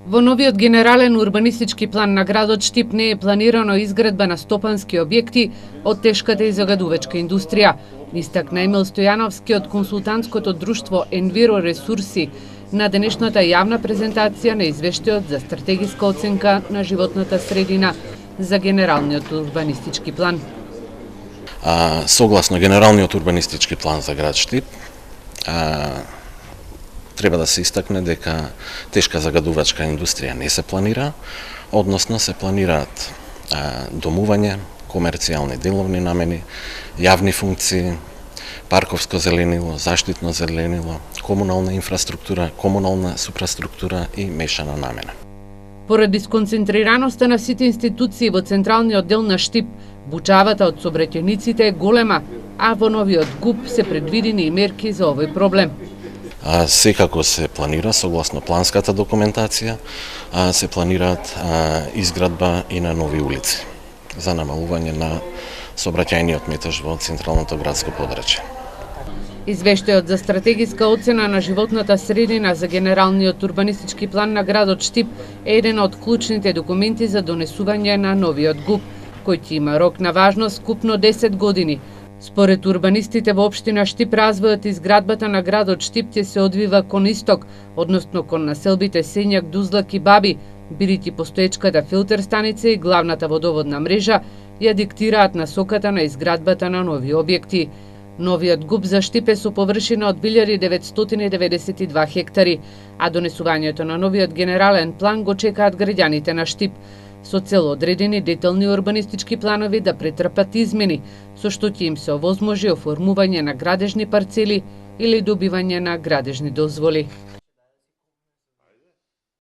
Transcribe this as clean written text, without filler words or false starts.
Во новиот генерален урбанистички план на градот Штип не е планирано изградба на стопански објекти од тешката и загадувачка индустрија, истакна Емил Стојановски од консултантското друштво Enviro Ресурси на денешната јавна презентација на извештајот за стратегиска оценка на животната средина за генералниот урбанистички план. Согласно генералниот урбанистички план за град Штип, треба да се истакне дека тешка загадувачка индустрија не се планира, односно се планираат домување, комерцијални деловни намени, јавни функции, парковско зеленило, заштитно зеленило, комунална инфраструктура, комунална супраструктура и мешана намена. Поради сконцентрираноста на сите институции во централниот дел на Штип, бучавата од сообраќајниците е голема, а во новиот ГУП се предвидени и мерки за овој проблем. Секако се планира, согласно планската документација, се планираат изградба и на нови улици за намалување на сообраќајниот метеж во централното градско подрачје. Извештајот за стратегиска оцена на животната средина за генералниот урбанистички план на градот Штип е еден од клучните документи за донесување на новиот ГУП, кој ќе има рок на важност скупно 10 години. Според урбанистите во општина Штип, развојот и изградбата на градот Штип ќе се одвива кон исток, односно кон населбите Сењак, Дузлак и Баби, бидејќи постоечката филтер станица и главната водоводна мрежа ја диктираат насоката на изградбата на нови објекти. Новиот ГУП за Штип е со површина од 1992 хектари, а донесувањето на новиот генерален план го чекаат граѓаните на Штип, со цел одредени детални урбанистички планови да претрпат измени, со што ќе им се овозможи оформување на градежни парцели или добивање на градежни дозволи.